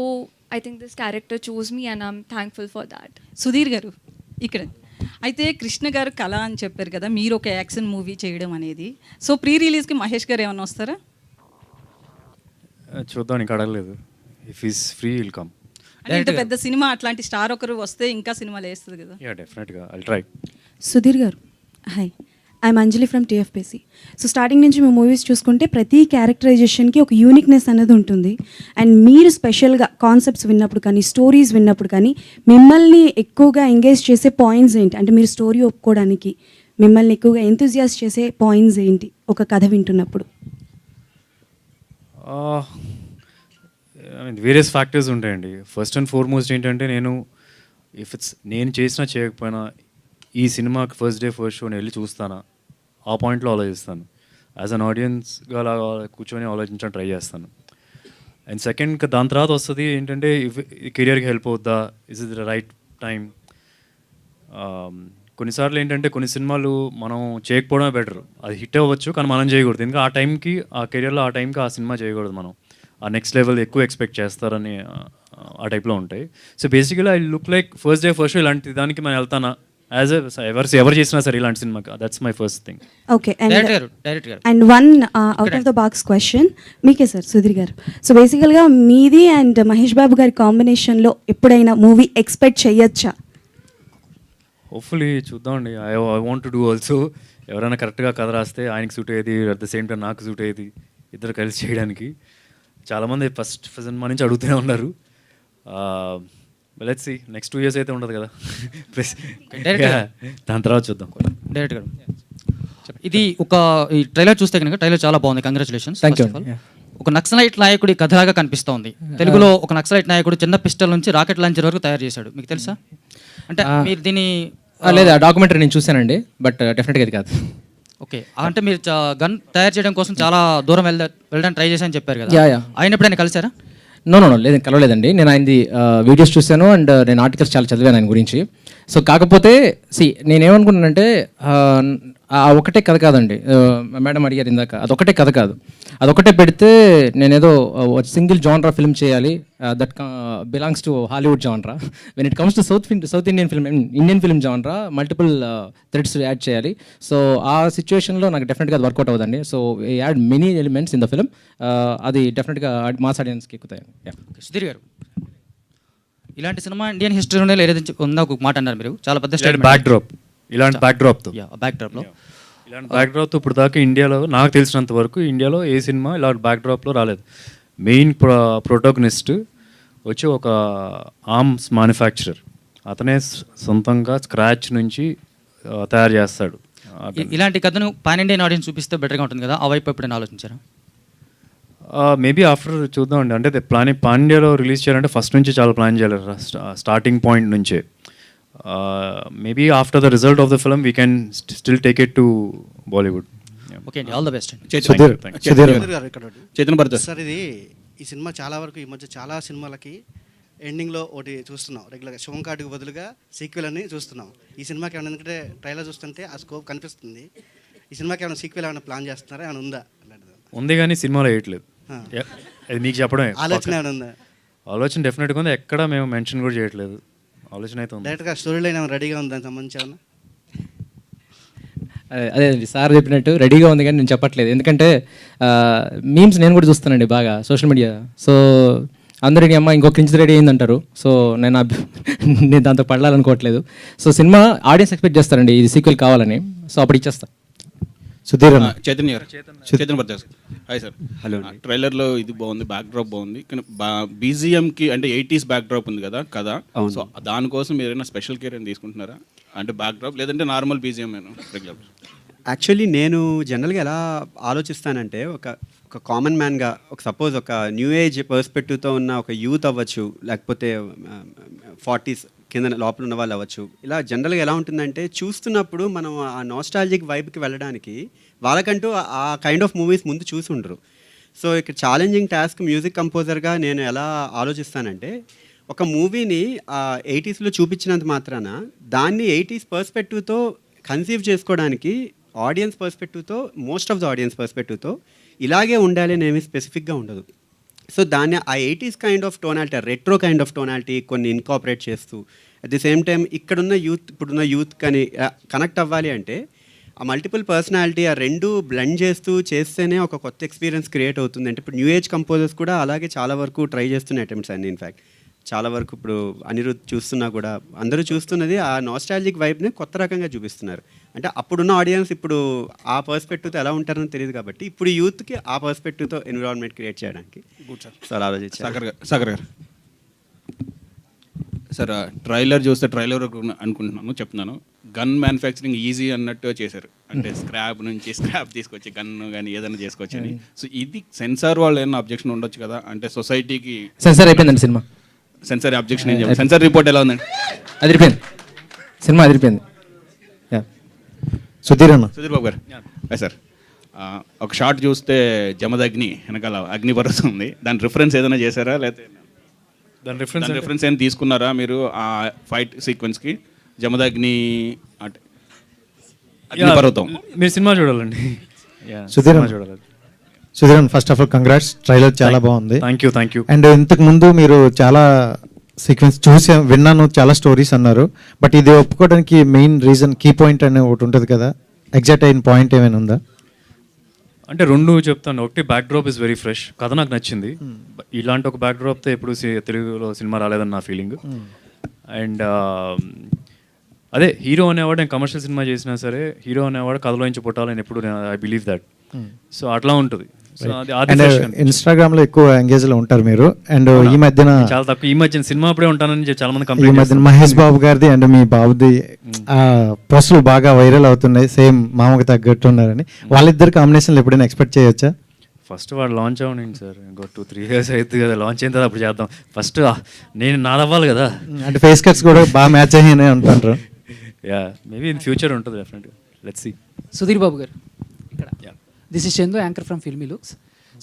I think this character chose me and I'm thankful for that. Sudheer గారు ఇక్కడ అయితే కృష్ణ గారు కళ అని చెప్పారు కదా, మీరు ఒక యాక్షన్ మూవీ చేయడం అనేది. సో ప్రీ రిలీజ్కి మహేష్ గారు ఏమైనా వస్తారా? చూద్దాం, ఇంకా అడగలేదు. If is free will come. అంటే ఇంత పెద్ద సినిమా అట్లాంటి స్టార్ ఒకరు వస్తే ఇంకా సినిమాలు వేస్తుంది కదా. యా డెఫినెట్గా I'll try. Sudheer garu hi, I'm Anjali from TFPC. So starting నుంచి మేము మూవీస్ చూసుకుంటే ప్రతి క్యారెక్టరైజేషన్కి ఒక యూనిక్నెస్ అనేది ఉంటుంది. అండ్ మీరు స్పెషల్గా కాన్సెప్ట్స్ విన్నప్పుడు కానీ స్టోరీస్ విన్నప్పుడు కానీ మిమ్మల్ని ఎక్కువగా ఎంగేజ్ చేసే పాయింట్స్ ఏంటి? అంటే మీరు స్టోరీ ఒప్పుకోవడానికి మిమ్మల్ని ఎక్కువగా ఎంతూజియాస్ చేసే పాయింట్స్ ఏంటి ఒక కథ వింటున్నప్పుడు? వేరియస్ ఫ్యాక్టర్స్ ఉంటాయండి. ఫస్ట్ అండ్ ఫార్మోస్ట్ ఏంటంటే నేను చేసినా చేయకపోయినా ఈ సినిమాకి ఫస్ట్ డే ఫస్ట్ షో నేను వెళ్ళి చూస్తానా, ఆ పాయింట్లో ఆలోచిస్తాను. యాజ్ అన్ ఆడియన్స్గా అలా కూర్చొని ఆలోచించడం ట్రై చేస్తాను. అండ్ సెకండ్ దాని తర్వాత వస్తుంది ఏంటంటే కెరియర్కి హెల్ప్ అవుద్దా, is it the right time. కొన్నిసార్లు ఏంటంటే కొన్ని సినిమాలు మనం చేయకపోవడమే బెటర్. అది హిట్ అవ్వచ్చు కానీ మనం చేయకూడదు, ఇంకా ఆ టైంకి ఆ కెరియర్లో ఆ టైంకి ఆ సినిమా చేయకూడదు. మనం ఆ నెక్స్ట్ లెవెల్ ఎక్కువ ఎక్స్పెక్ట్ చేస్తారని ఆ టైప్లో ఉంటాయి. So basically I look like first day first show ఇలాంటి దానికి మనం వెళ్తానా యాజ్ ఎవరు చేసినా సరే ఇలాంటి సినిమాకి. That's my first thing. Okay, direct garu and one out of the box question మీకే సార్, సుధీర్ గారు. సో బేసికల్గా మీది అండ్ మహేష్ బాబు గారి కాంబినేషన్లో ఎప్పుడైనా మూవీ ఎక్స్పెక్ట్ చేయొచ్చా? హోప్ఫుల్లీ చూద్దామండి. I want to do also. ఎవరైనా కరెక్ట్గా కథ రాస్తే ఆయనకి సూట్ అయ్యేది, అట్ ద సేమ్ టైం నాకు సూట్ అయ్యేది, ఇద్దరు కలిసి చేయడానికి. చాలామంది ఫస్ట్ సినిమా నుంచి అడుగుతూనే ఉన్నారు. లెట్స్ సీ, నెక్స్ట్ 2 years అయితే ఉండదు కదా, దాని తర్వాత చూద్దాం. డైరెక్ట్ గారు ఇది ఒక ఈ ట్రైలర్ చూస్తే కనుక ట్రైలర్ చాలా బాగుంది, కంగ్రాచులేషన్స్. ఒక నక్సలైట్ నాయకుడి కథలాగా కనిపిస్తోంది. తెలుగులో ఒక నక్సలైట్ నాయకుడు చిన్న పిస్టల్ నుంచి రాకెట్ లాంచర్ వరకు తయారు చేశాడు, మీకు తెలుసా? అంటే మీరు దీన్ని లేదు, ఆ డాక్యుమెంటరీ నేను చూశానండి, బట్ డెఫినెట్గా ఇది కాదు. ఓకే, అంటే మీరు గన్ తయారు చేయడం కోసం చాలా దూరం వెళ్ళడానికి ట్రై చేశాను చెప్పారు కదా, ఆయన ఎప్పుడైనా కలిసారా? నో లేదు, కలవలేదండి. నేను ఆయనది వీడియోస్ చూశాను అండ్ నేను ఆర్టికల్స్ చాలా చదివాను ఆయన గురించి. సో కాకపోతే నేనేమనుకున్నానంటే ఒకటే కథ కాదండి, మేడం అడిగారు ఇందాక, అదొకటే కథ కాదు. అదొకటే పెడితే నేనేదో సింగిల్ జాన్రా ఫిల్మ్ చేయాలి, that belongs to Hollywood genre. When it comes to south Indian film genre multiple threads add చేయాలి. సో ఆ సిచ్యువేషన్లో నాకు డెఫినెట్గా అది వర్కౌట్ అవుతుంది. So add many elements in the film, అది డెఫినెట్గా మాస్ ఆడియన్స్కి ఎక్కుతాయి. సుధీర్ గారు, ఇలాంటి సినిమా ఇండియన్ హిస్టరీలోనే లేదని ఉందా ఒక మాట అన్నారు మీరు, చాలా పెద్ద ఇలాంటి బ్యాక్డ్రాప్తో ఇప్పుడు దాకా ఇండియాలో నాకు తెలిసినంత వరకు ఇండియాలో ఏ సినిమా ఇలాంటి బ్యాక్డ్రాప్లో రాలేదు. మెయిన్ ప్రొటాగనిస్ట్ వచ్చి ఒక ఆర్మ్స్ మ్యానుఫ్యాక్చరర్, అతనే సొంతంగా స్క్రాచ్ నుంచి తయారు చేస్తాడు. ఇలాంటి కథను పాన్ ఇండియన్ ఆడియన్స్ చూపిస్తే బెటర్గా ఉంటుంది కదా, ఆ వైపు ఎప్పుడైనా ఆలోచించారా? మేబీ ఆఫ్టర్ చూద్దామండి. అంటే పాన్ ఇండియాలో రిలీజ్ చేయాలంటే ఫస్ట్ నుంచి చాలా ప్లాన్ చేయాలి, స్టార్టింగ్ పాయింట్ నుంచే. Maybe after the result of the film we can still take it to Bollywood. Okay అండి, all the best. Chetan Bharat sir, ఇది ఈ సినిమా చాలా వరకు ఈ మధ్య చాలా సినిమాలకి ఎండింగ్లో ఒకటి చూస్తున్నాం రెగ్యులర్గా, శివం కార్డుకు బదులుగా సీక్వెల్ అని చూస్తున్నాం. ఈ సినిమాకి ఏమైనా, ఎందుకంటే ట్రైలర్ చూస్తుంటే ఆ స్కోప్ కనిపిస్తుంది. ఈ సినిమాకి ఏమైనా సీక్వెల్ ఏమైనా ప్లాన్ చేస్తున్నారా, ఏమైనా ఉందా? ఉంది కానీ సినిమాలో వేయట్లేదు, అది మీకు చెప్పడమే. ఆలోచన ఏమైనా ఉందా? ఆలోచన డెఫినెట్గా ఉంది, ఎక్కడ మేము మెన్షన్ కూడా చేయట్లేదు. ఆలోచన అయితే ఉంది. డైరెక్ట్గా స్టోరీ లైన్ ఏమైనా రెడీగా ఉంది, దానికి సంబంధించి ఏమన్నా? అదే సార్ చెప్పినట్టు రెడీగా ఉంది కానీ నేను చెప్పట్లేదు, ఎందుకంటే మీమ్స్ నేను కూడా చూస్తానండి బాగా సోషల్ మీడియా. సో అందరినీ అమ్మ ఇంకో క్రింజ్ రెడీ అయిందంటారు. సో నేను దాంతో పడాలనుకోవట్లేదు. సో సినిమా ఆడియన్స్ ఎక్స్పెక్ట్ చేస్తారండి ఇది సీక్వెల్ కావాలని, సో అప్పుడు ఇచ్చేస్తా. Sudheer Chetan Bharat. Hi sir. Hello. ట్రైలర్లో ఇది బాగుంది, బ్యాక్ డ్రాప్ బాగుంది, కానీ బీజిఎంకి అంటే 80s బ్యాక్ డ్రాప్ ఉంది కదా. సో దానికోసం మీరు ఏదైనా స్పెషల్ కేర్ అని తీసుకుంటున్నారా? అంటే బ్యాక్ డ్రాప్ లేదంటే నార్మల్ బీజిఎం రెగ్యులర్? యాక్చువల్లీ నేను జనరల్గా ఎలా ఆలోచిస్తానంటే ఒక కామన్ మ్యాన్గా సపోజ్ ఒక న్యూ ఏజ్ పర్స్పెక్టివ్తో ఉన్న ఒక యూత్ అవ్వచ్చు, లేకపోతే 40s కింద లోపల ఉన్న వాళ్ళు అవ్వచ్చు. ఇలా జనరల్గా ఎలా ఉంటుందంటే చూస్తున్నప్పుడు మనం ఆ నాస్టాలజిక్ వైబ్కి వెళ్ళడానికి వాళ్ళకంటూ ఆ కైండ్ ఆఫ్ మూవీస్ ముందు చూసి ఉండరు. సో ఇక్కడ ఛాలెంజింగ్ టాస్క్ మ్యూజిక్ కంపోజర్గా నేను ఎలా ఆలోచిస్తానంటే ఒక మూవీని 80sలో చూపించినంత మాత్రాన దాన్ని 80s పర్స్పెక్టివ్తో కన్సీవ్ చేసుకోవడానికి ఆడియన్స్ పర్స్పెక్టివ్తో, మోస్ట్ ఆఫ్ ద ఆడియన్స్ పర్స్పెక్టివ్తో ఇలాగే ఉండాలి అని ఏమీ స్పెసిఫిక్గా ఉండదు. సో దాన్ని ఆ 80s kind of tonality, retro kind of tonality కొన్ని ఇన్కాపరేట్ చేస్తూ అట్ ది సేమ్ టైం ఇప్పుడున్న యూత్ కానీ కనెక్ట్ అవ్వాలి అంటే ఆ మల్టిపుల్ పర్సనాలిటీ ఆ రెండు బ్లెండ్ చేస్తేనే ఒక కొత్త ఎక్స్పీరియన్స్ క్రియేట్ అవుతుంది. అంటే ఇప్పుడు న్యూ ఏజ్ కంపోజర్స్ కూడా అలాగే చాలా వరకు ట్రై చేస్తున్న అటెంప్ట్స్ అన్ని. ఇన్ఫ్యాక్ట్ చాలా వరకు ఇప్పుడు అనిరుద్ధ్ చూస్తున్నా కూడా అందరూ చూస్తున్నది ఆ నాస్టాలజిక్ వైబ్ని కొత్త రకంగా చూపిస్తున్నారు. అంటే అప్పుడున్న ఆడియన్స్ ఇప్పుడు ఆ పర్స్పెక్టివ్తో ఎలా ఉంటారని తెలియదు కాబట్టి ఇప్పుడు యూత్కి ఆ పర్స్పెక్టివ్తో ఎన్విరాన్మెంట్ క్రియేట్ చేయడానికి చాలా ఆలోచించారు. సాగర్ గారు సార్, ట్రైలర్ చూస్తే ట్రైలర్ అనుకుంటున్నాను, చెప్తున్నాను, గన్ మ్యానుఫ్యాక్చరింగ్ ఈజీ అన్నట్టు చేశారు. అంటే స్క్రాప్ తీసుకొచ్చి గన్ కానీ ఏదైనా చేసుకోవచ్చు అని. సో ఇది సెన్సార్ వాళ్ళు ఏమైనా అబ్జెక్షన్ ఉండొచ్చు కదా, అంటే సొసైటీకి సెన్సార్ అయిపోయిందండి సినిమా. సెన్సార్ అబ్జెక్షన్ ఏం చెప్పారు? సెన్సార్ రిపోర్ట్ ఎలా ఉందండి? అదిరిపోయింది, సినిమా అదిరిపోయింది. సుధీర్ బాబు గారు సార్, ఒక షాట్ చూస్తే జమదగ్ని వెనకాల అగ్నిపర్వతం ఉంది, దాని రిఫరెన్స్ ఏదైనా చేశారా, లేకపోతే దాని రిఫరెన్స్ ఏం తీసుకున్నారా మీరు ఆ ఫైట్ సీక్వెన్స్కి? జమదగ్ని అంటే అగ్నిపర్వతం. మీరు సినిమా చూడాలండి. సుధీరన్, first of all congrats, trailer చాలా బాగుంది. Thank you. అండ్ ఇంతకు ముందు మీరు చాలా సీక్వెన్స్ చూసి విన్నాను, చాలా స్టోరీస్ అన్నారు, బట్ ఇది ఒప్పుకోవడానికి మెయిన్ రీజన్, కీ పాయింట్ అనే ఒకటి ఉంటుంది కదా, ఎగ్జాక్ట్ అయిన పాయింట్ ఏమైనా ఉందా? అంటే రెండు చెప్తాను. ఒకటి back drop is very fresh, కథ నాకు నచ్చింది. ఇలాంటి ఒక బ్యాక్ డ్రాప్తో ఎప్పుడు తెలుగులో సినిమా రాలేదని నా ఫీలింగ్. అండ్ అదే హీరో అనేవాడు, నేను కమర్షియల్ సినిమా చేసినా సరే హీరో అనేవాడు కథలో నుంచి పుట్టాలని ఎప్పుడు ఐ బిలీవ్ దట్. సో అట్లా ఉంటుంది. ఇన్స్టాగ్రామ్ లో ఎక్కువ ఎంగేజ్ లో ఉంటారు మీరు, అండ్ ఈ మధ్యన చాలా తక్కువ, ఈ మధ్యన సినిమా అప్పుడే ఉంటానని చాలా మంది ఈ కంప్లైంట్ మధ్యన మహేష్ బాబు గారిది అండ్ మీ బాబుది పోస్టులు బాగా వైరల్ అవుతున్నాయి, సేమ్ మామకు తగ్గట్టు ఉన్నారని. వాళ్ళిద్దరు కాంబినేషన్లు ఎప్పుడైనా ఎక్స్పెక్ట్ చేయొచ్చా? ఫస్ట్ వాడు లాంచ్ అవ్వండి సార్, ఇంకో 2-3 years అవుతుంది కదా, లాంచ్ అయిన తర్వాత అప్పుడు చేద్దాం. ఫస్ట్ నేను నాదవ్వాలి కదా. అంటే ఫేస్ కట్స్ కూడా బాగా మ్యాచ్ అయ్యాయి అంటారు. యా, మేబీ ఇన్ ఫ్యూచర్ ఉంటుంది డెఫినెట్గా, లెట్స్ సీ. సుధీర్ బాబు గారు ఇక్కడ, this is Chandu, anchor from filmy looks.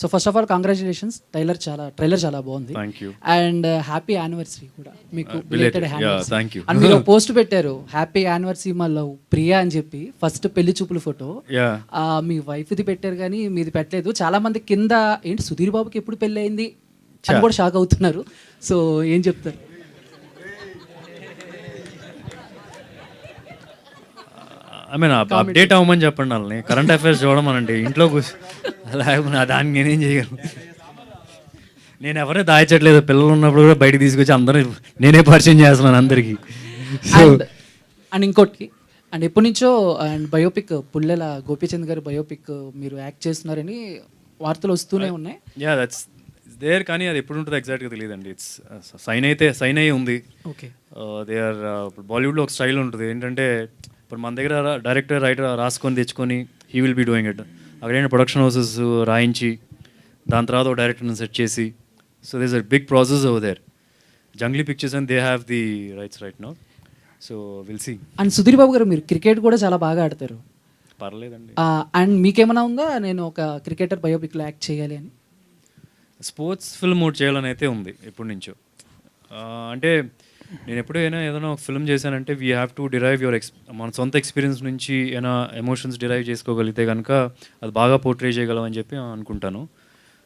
So first of all congratulations, trailer చాలా బాగుంది. Thank you. And happy anniversary కూడా మీకు. Thank you. అండ్ మీరు పోస్ట్ పెట్టారు, హ్యాపీ యానివర్సరీ మా లవ్ ప్రియా అని చెప్పి, ఫస్ట్ పెళ్లి చూపుల ఫోటో. మీ వైఫ్ది పెట్టారు కానీ మీది పెట్టలేదు. చాలా మంది కింద ఏంటి సుధీర్ బాబుకి ఎప్పుడు పెళ్ళి అయింది అని కూడా షాక్ అవుతున్నారు. సో ఏం చెప్తారు? ఐ మీన్ అప్డేట్ అవ్వమని చెప్పండి వాళ్ళని, కరెంట్ అఫైర్స్ చూడమనండి, ఇంట్లో లేకపోతే దాన్ని నేనేం చేయగలను. నేను ఎవరే దాయచట్లేదు, పిల్లలు ఉన్నప్పుడు కూడా బయటకు తీసుకొచ్చి అందరూ నేనే పరిచయం చేస్తున్నాను అందరికీ. అండ్ ఇంకోటి, అండ్ ఎప్పటి నుంచో అండ్ బయోపిక్ పుల్లెల గోపీచంద్ గారి బయోపిక్ మీరు యాక్ట్ చేస్తున్నారని వార్తలు వస్తూనే ఉన్నాయి. యా, దట్స్ దేర్, కానీ అది ఎప్పుడు ఉంటుందో ఎగ్జాక్ట్గా తెలియదండి. ఇట్స్ సైన్ అయ్యి ఉంది. ఓకే, దే ఆర్ బాలీవుడ్లో ఒక స్టైల్ ఉంటుంది ఏంటంటే, ఇప్పుడు మన దగ్గర డైరెక్టర్ రైటర్ రాసుకొని తెచ్చుకొని he will be doing it. అక్కడైనా ప్రొడక్షన్ హౌసెస్ రాయించి దాని తర్వాత ఒక డైరెక్టర్ని సెట్ చేసి, so this a big process over there. Junglee Pictures and they have the rights right now, so will see. And Sudheer Babu garu మీరు క్రికెట్ కూడా చాలా బాగా ఆడతారు. పర్లేదండి. అండ్ మీకేమైనా ఉందా, నేను ఒక క్రికెటర్ బయోపిక్లో యాక్ట్ చేయాలి అని? స్పోర్ట్స్ ఫిల్మ్ ఒకటి చేయాలని అయితే ఉంది ఎప్పటి నుంచో. అంటే నేను ఎప్పుడైనా ఏదైనా ఒక ఫిల్మ్ చేశానంటే వీ హ్యావ్ టు డిరైవ్ మన సొంత ఎక్స్పీరియన్స్ నుంచి ఏమైనా ఎమోషన్స్ డిరైవ్ చేసుకోగలిగితే కనుక అది బాగా పోర్ట్రే చేయగలం అని చెప్పి అనుకుంటాను.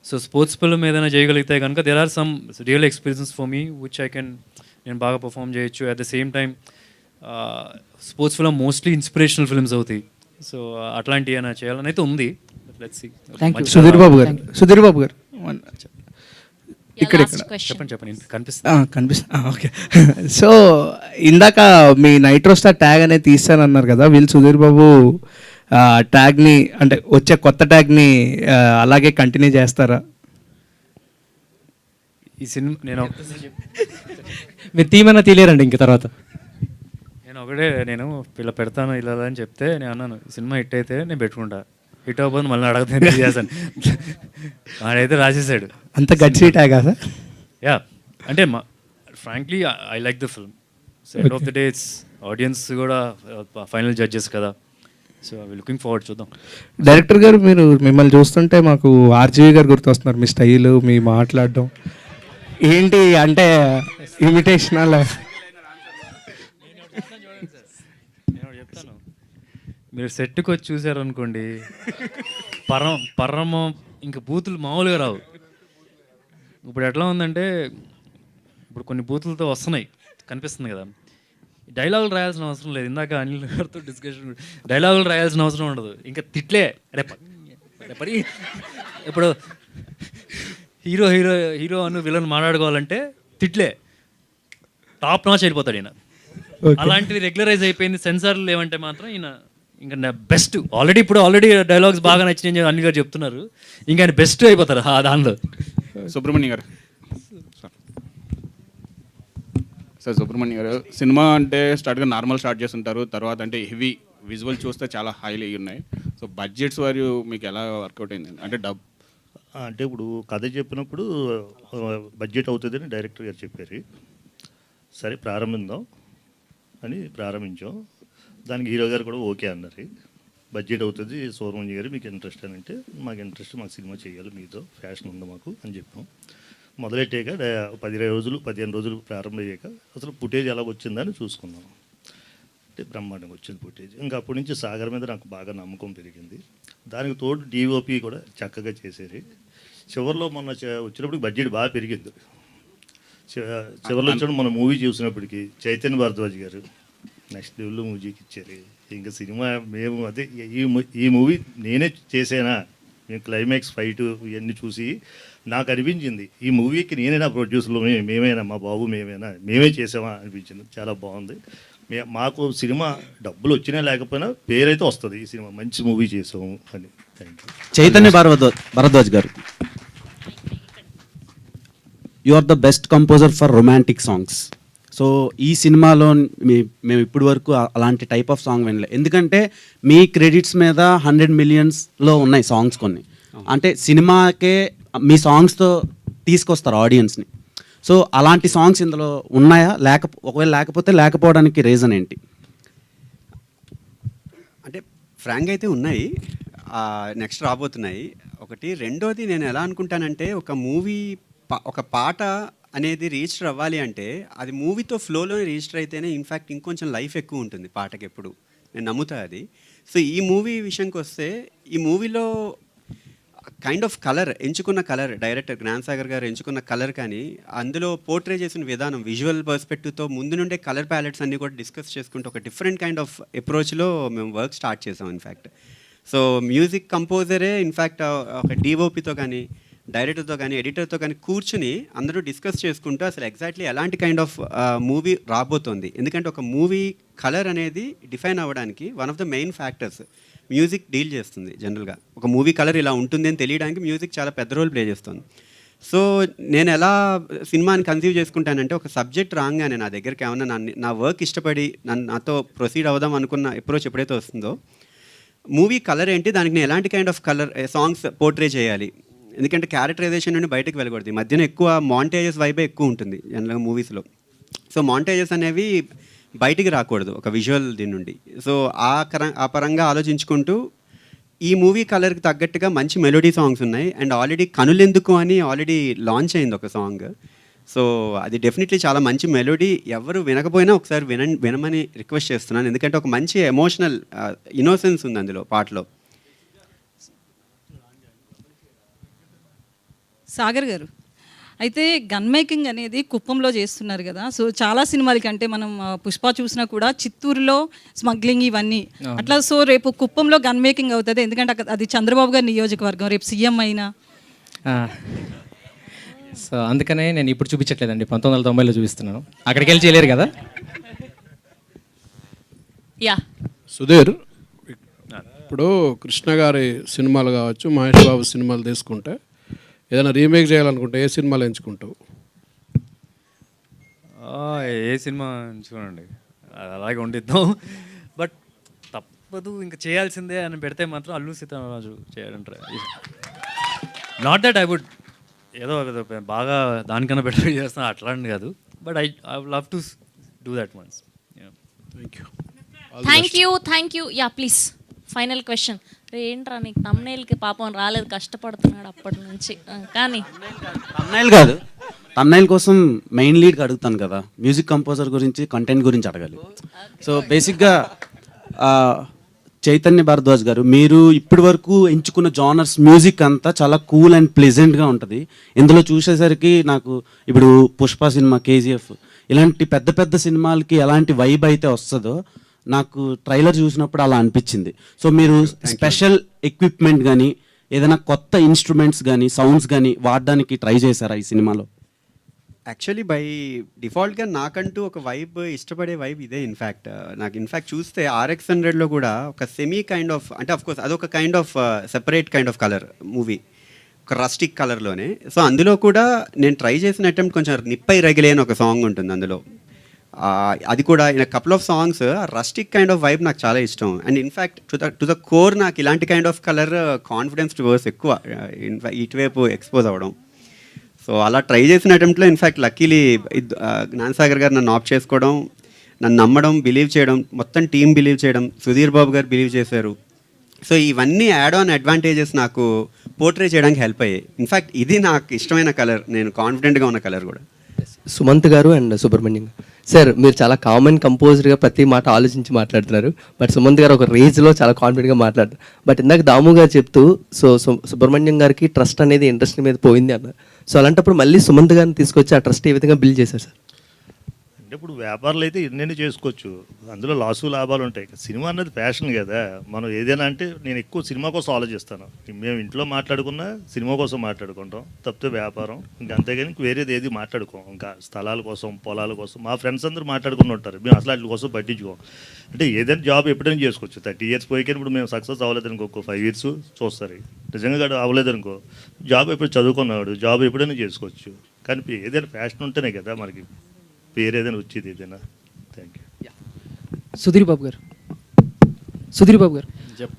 సో స్పోర్ట్స్ ఫిల్మ్ ఏదైనా చేయగలిగితే కనుక there are some real experience for me which నేను బాగా పర్ఫామ్ చేయొచ్చు. At the same time sports film mostly inspirational films అవుతాయి. సో అట్లాంటివి ఏమైనా చేయాలని అయితే ఉంది. Let's see. సుధీర్ బాబు గారు ఇక్కడ చెప్పండి కనిపిస్తా. ఓకే, సో ఇందాక మీ నైట్రో స్టార్ ట్యాగ్ అనేది తీస్తానన్నారు కదా, వీళ్ళు సుధీర్ బాబు ట్యాగ్ని అంటే వచ్చే కొత్త ట్యాగ్ని అలాగే కంటిన్యూ చేస్తారా? ఈ సినిమా నేను మీరు తీమైనా తీలేరండి ఇంక తర్వాత. నేను ఇలా పెడతాను ఇలా అని చెప్తే నేను అన్నాను, సినిమా హిట్ అయితే నేను పెట్టుకుంటా, హిట్ అవ్వబోదు మళ్ళీ అడగదు చేశాను. వాడైతే రాసేసాడు. అంత గట్సీ ట్యాగా సార్? యా, అంటే frankly I like the film. So end of the day it's audience కూడా ఫైనల్ జడ్జెస్ కదా. సో ఐ లుకింగ్ ఫార్వర్డ్, చూద్దాం. డైరెక్టర్ గారు మీరు మిమ్మల్ని చూస్తుంటే మాకు ఆర్జీవి గారు గుర్తొస్తున్నారు. మీ స్టైలు, మీ మాట్లాడడం ఏంటి అంటే ఇమిటేషన్ అలా? చెప్తాను, మీరు సెట్కి వచ్చి చూసారనుకోండి, పరమ ఇంకా బూతులు మామూలుగా రావు. ఇప్పుడు ఎట్లా ఉందంటే, ఇప్పుడు కొన్ని బూతులతో వస్తున్నాయి కనిపిస్తుంది కదా, డైలాగులు రాయాల్సిన అవసరం లేదు. ఇందాక అనిల్ గారితో డిస్కషన్, డైలాగులు రాయాల్సిన అవసరం ఉండదు, ఇంకా తిట్లే. పడి ఇప్పుడు హీరో అను విలన్ మాట్లాడుకోవాలంటే తిట్లే, టాప్ నాచ్ అయిపోతాడు ఈయన. అలాంటిది రెగ్యులరైజ్ అయిపోయింది. సెన్సార్లు లేవంటే మాత్రం ఈయన ఇంకా బెస్ట్. ఆల్రెడీ డైలాగ్స్ బాగా నచ్చినాయి అనిల్ గారు చెప్తున్నారు, ఇంకా ఆయన బెస్ట్ అయిపోతారు దానిలో. సుబ్రహ్మణ్యం గారు సుబ్రహ్మణ్యం గారు, సినిమా అంటే స్టార్ట్గా నార్మల్ స్టార్ట్ చేస్తుంటారు, తర్వాత అంటే హెవీ విజువల్ చూస్తే చాలా హైలీ ఉన్నాయి. సో బడ్జెట్స్ వారు మీకు ఎలా వర్కౌట్ అయింది? అంటే ఇప్పుడు కథ చెప్పినప్పుడు బడ్జెట్ అవుతుందని డైరెక్టర్ గారు చెప్పారు. సరే ప్రారంభిద్దాం అని ప్రారంభించాం. దానికి హీరో గారు కూడా ఓకే అన్నారు. బడ్జెట్ అవుతుంది సుబ్రహ్మణ్యం గారు, మీకు ఇంట్రెస్ట్ అని అంటే మాకు ఇంట్రెస్ట్, మాకు సినిమా చేయాలి మీతో, ఫ్యాషన్ ఉంది మాకు అని చెప్పాం. మొదలెట్టాక 15 రోజులు ప్రారంభమయ్యాక అసలు ఫుటేజ్ ఎలా వచ్చిందని చూసుకున్నాం. అంటే బ్రహ్మాండంగా వచ్చింది ఫుటేజ్. ఇంకా అప్పటి నుంచి సాగర్ మీద నాకు బాగా నమ్మకం పెరిగింది. దానికి తోడు డిఓపి కూడా చక్కగా చేసేది. చివరిలో మొన్న వచ్చినప్పుడు బడ్జెట్ బాగా పెరిగింది. చివరిలో వచ్చినప్పుడు మన మూవీ చూసినప్పటికీ చైతన్య భారద్వాజ్ గారు నెక్స్ట్ లెవెల్లో మ్యూజిక్ ఇచ్చారు. ఇంకా సినిమా మేము అదే ఈ మూవీ నేనే చేసానా, మేము క్లైమాక్స్ ఫైట్ ఇవన్నీ చూసి నాకు అనిపించింది ఈ మూవీకి నేనైనా ప్రొడ్యూసర్లు మేమైనా మా బాబు మేమే చేసామా అనిపించింది. చాలా బాగుంది. మాకు సినిమా డబ్బులు వచ్చినా లేకపోయినా పేరైతే వస్తుంది, ఈ సినిమా మంచి మూవీ చేసాము అని. Thank you. Chaitanya Bharadwaj garu, you are the best composer for romantic songs. So ఈ సినిమాలో మేము ఇప్పటి వరకు అలాంటి టైప్ ఆఫ్ సాంగ్ వినలేదు. ఎందుకంటే మీ క్రెడిట్స్ మీద 100 millionsలో ఉన్నాయి సాంగ్స్ కొన్ని. అంటే సినిమాకే మీ సాంగ్స్తో తీసుకొస్తారు ఆడియన్స్ని. సో అలాంటి సాంగ్స్ ఇందులో ఉన్నాయా? ఒకవేళ లేకపోవడానికి రీజన్ ఏంటి? అంటే ఫ్రాంక్ అయితే ఉన్నాయి, నెక్స్ట్ రాబోతున్నాయి ఒకటి. రెండోది నేను ఎలా అనుకుంటానంటే ఒక మూవీ ఒక పాట అనేది రిజిస్టర్ అవ్వాలి అంటే అది మూవీతో ఫ్లోలోనే రిజిస్టర్ అయితేనే ఇన్ఫ్యాక్ట్ ఇంకొంచెం లైఫ్ ఎక్కువ ఉంటుంది పాటకి ఎప్పుడు, నేను నమ్ముతా అది. సో ఈ మూవీ విషయంకి వస్తే ఈ మూవీలో కైండ్ ఆఫ్ కలర్, ఎంచుకున్న కలర్, డైరెక్టర్ జ్ఞానసాగర్ గారు ఎంచుకున్న కలర్ కానీ అందులో పోర్ట్రే చేసిన విధానం, విజువల్ పర్స్పెక్టివ్తో ముందు నుండే కలర్ ప్యాలెట్స్ అన్నీ కూడా డిస్కస్ చేసుకుంటూ ఒక డిఫరెంట్ కైండ్ ఆఫ్ అప్రోచ్లో మేము వర్క్ స్టార్ట్ చేసాం ఇన్ఫ్యాక్ట్. సో మ్యూజిక్ కంపోజరే ఇన్ఫ్యాక్ట్ ఒక డిఓపితో కానీ డైరెక్టర్తో కానీ ఎడిటర్తో కానీ కూర్చుని అందరూ డిస్కస్ చేసుకుంటూ అసలు ఎగ్జాక్ట్లీ ఎలాంటి కైండ్ ఆఫ్ మూవీ రాబోతోంది. ఎందుకంటే ఒక మూవీ కలర్ అనేది డిఫైన్ అవ్వడానికి one of the main factors music deal చేస్తుంది. జనరల్గా ఒక మూవీ కలర్ ఇలా ఉంటుంది అని తెలియడానికి మ్యూజిక్ చాలా పెద్ద రోల్ ప్లే చేస్తుంది. సో నేను ఎలా సినిమాని కన్సీవ్ చేసుకుంటానంటే ఒక సబ్జెక్ట్ రాగానే నా దగ్గరికి ఏమన్నా నా వర్క్ ఇష్టపడి నాతో ప్రొసీడ్ అవుదాం అనుకున్న అప్రోచ్ ఎప్పుడైతే వస్తుందో మూవీ కలర్ ఏంటి, దానికి నేను ఎలాంటి kind of colour songs portray చేయాలి. ఎందుకంటే క్యారెక్టరైజేషన్ నుండి బయటకు వెళ్ళకూడదు. ఈ మధ్యన ఎక్కువ మాంటేజెస్ వైబే ఎక్కువ ఉంటుంది జనరల్గా మూవీస్లో. సో మాంటేజెస్ అనేవి బయటికి రాకూడదు ఒక విజువల్ దీని నుండి. సో ఆ పరంగా ఆలోచించుకుంటూ ఈ మూవీ కలర్కి తగ్గట్టుగా మంచి మెలోడీ సాంగ్స్ ఉన్నాయి. అండ్ ఆల్రెడీ కనులెందుకు అని ఆల్రెడీ లాంచ్ అయింది ఒక సాంగ్. సో అది డెఫినెట్లీ చాలా మంచి మెలోడీ. ఎవరు వినకపోయినా ఒకసారి వినమని రిక్వెస్ట్ చేస్తున్నాను. ఎందుకంటే ఒక మంచి ఎమోషనల్ ఇన్నోసెన్స్ ఉంది అందులో పాటలో. సాగర్ గారు, అయితే గన్ మేకింగ్ అనేది కుప్పంలో చేస్తున్నారు కదా. సో చాలా సినిమాలకి అంటే మనం పుష్ప చూసినా కూడా చిత్తూరులో స్మగ్లింగ్ ఇవన్నీ అట్లా. సో రేపు కుప్పంలో గన్ మేకింగ్ అవుతుంది, ఎందుకంటే అది చంద్రబాబు గారి నియోజకవర్గం, రేపు సీఎం అయినా. సో అందుకనే నేను ఇప్పుడు చూపించట్లేదండి, 1990లో చూపిస్తున్నాను. అక్కడికి వెళ్ళి చేయలేరు కదా. యా సుధీర్, ఇప్పుడు కృష్ణ గారి సినిమాలు కావచ్చు, మహేష్ బాబు సినిమాలు తీసుకుంటే ఏదైనా రీమేక్ చేయాలనుకుంటే ఏ సినిమాలు ఎంచుకుంటావు? ఏ సినిమా ఎంచుకోనండి, అలాగే ఉండిద్దాం. బట్ తప్పదు ఇంకా చేయాల్సిందే అని పెడితే మాత్రం అల్లు సీతారామరాజు చేయాలంటారు. నాట్ దట్ ఐ వుడ్ ఏదో బాగా దానికన్నా బెటర్ చేస్తాను అట్లాంటి కాదు, but I love to do that once. Thank you. Yeah please, final question. ఏంట్రా నీకు తమ్నైల్కి పాపం రాలేదు, కష్టపడుతున్నాడు అప్పటి నుంచి. కానీ తమ్నైల్ కాదు, తమ్నైల్ కోసం మెయిన్ లీడ్కి అడుగుతాను కదా, మ్యూజిక్ కంపోజర్ గురించి, కంటెంట్ గురించి అడగాలి. సో బేసిక్గా చైతన్య భారద్వాజ్ గారు, మీరు ఇప్పటి వరకు ఎంచుకున్న జానర్స్ మ్యూజిక్ అంతా చాలా కూల్ అండ్ ప్లెజెంట్గా ఉంటుంది. ఇందులో చూసేసరికి నాకు ఇప్పుడు పుష్ప సినిమా, కేజీఎఫ్ ఇలాంటి పెద్ద పెద్ద సినిమాలకి ఎలాంటి వైబ్ అయితే వస్తుందో నాకు ట్రైలర్ చూసినప్పుడు అలా అనిపించింది. సో మీరు స్పెషల్ ఎక్విప్మెంట్ కానీ ఏదైనా కొత్త ఇన్స్ట్రుమెంట్స్ కానీ సౌండ్స్ కానీ వాడడానికి ట్రై చేశారా ఈ సినిమాలో? యాక్చువల్లీ బై డిఫాల్ట్గా నాకంటూ ఒక వైబ్, ఇష్టపడే వైబ్ ఇదే. నాకు ఇన్ఫ్యాక్ట్ చూస్తే RX100లో కూడా ఒక సెమీ కైండ్ ఆఫ్, అంటే అఫ్కోర్స్ అదొక kind of separate kind of colour movie, ఒక రస్టిక్ కలర్లోనే. సో అందులో కూడా నేను ట్రై చేసిన అటెంప్ట్ కొంచెం నిప్పై రగిలే అని ఒక సాంగ్ ఉంటుంది అందులో. అది కూడా in couple of songs rustic kind of vibe నాకు చాలా ఇష్టం. And in fact to the core నాకు ఇలాంటి kind of colour confidence tours ఎక్కువ, ఇన్ఫ్యాక్ట్ ఇటువైపు ఎక్స్పోజ్ అవ్వడం. సో అలా ట్రై చేసిన అటెంప్ట్లో ఇన్ఫ్యాక్ట్ లక్కీలీ జ్ఞానసాగర్ గారు నన్ను ఆప్ట్ చేసుకోవడం, నన్ను నమ్మడం, బిలీవ్ చేయడం, మొత్తం టీం బిలీవ్ చేయడం, సుధీర్ బాబు గారు బిలీవ్ చేశారు. సో ఇవన్నీ యాడ్ ఆన్ అడ్వాంటేజెస్ నాకు పోర్ట్రే చేయడానికి హెల్ప్ అయ్యాయి. ఇన్ఫ్యాక్ట్ ఇది నాకు ఇష్టమైన కలర్, నేను కాన్ఫిడెంట్గా ఉన్న కలర్ కూడా. సుమంత్ గారు అండ్ సుబ్రహ్మణ్యం సార్, మీరు చాలా కామన్ కంపోజ్డ్గా ప్రతి మాట ఆలోచించి మాట్లాడుతున్నారు. బట్ సుమంత్ గారు ఒక రేంజ్లో చాలా కాన్ఫిడెంట్గా మాట్లాడతారు. బట్ ఇందాక దాము గారు చెప్తూ సుబ్రహ్మణ్యం గారికి ట్రస్ట్ అనేది ఇండస్ట్రీ మీద పోయింది అన్నారు. సో అలాంటప్పుడు మళ్ళీ సుమంత్ గారిని తీసుకొచ్చి ఆ ట్రస్ట్ ఏ విధంగా బిల్డ్ చేశారు సార్? అంటే ఇప్పుడు వ్యాపారాలు అయితే ఎన్నెన్ని చేసుకోవచ్చు, అందులో లాసు లాభాలు ఉంటాయి. సినిమా అన్నది ఫ్యాషన్ కదా. మనం ఏదైనా అంటే నేను ఎక్కువ సినిమా కోసం ఆలోచిస్తాను. మేము ఇంట్లో మాట్లాడుకున్నా సినిమా కోసం మాట్లాడుకుంటాం తప్పితే వ్యాపారం ఇంకా, అంతేగాని వేరేది ఏది మాట్లాడుకోం. ఇంకా స్థలాల కోసం, పొలాల కోసం మా ఫ్రెండ్స్ అందరూ మాట్లాడుకుని ఉంటారు. మేము అసలు వాటి కోసం పట్టించుకోం. అంటే ఏదైనా జాబ్ ఎప్పుడైనా చేసుకోవచ్చు. 30 years పోయికే ఇప్పుడు మేము సక్సెస్ అవ్వలేదనుకో, 5 years చూస్తారు. నిజంగా అవ్వలేదనుకో, జాబ్ ఎప్పుడు చదువుకున్నాడు, జాబ్ ఎప్పుడైనా చేసుకోవచ్చు. కానీ ఏదైనా ఫ్యాషన్ ఉంటేనే కదా మనకి పేరు ఏదైనా వచ్చేది ఏదైనా. Thank you. సుధీర్ బాబు గారు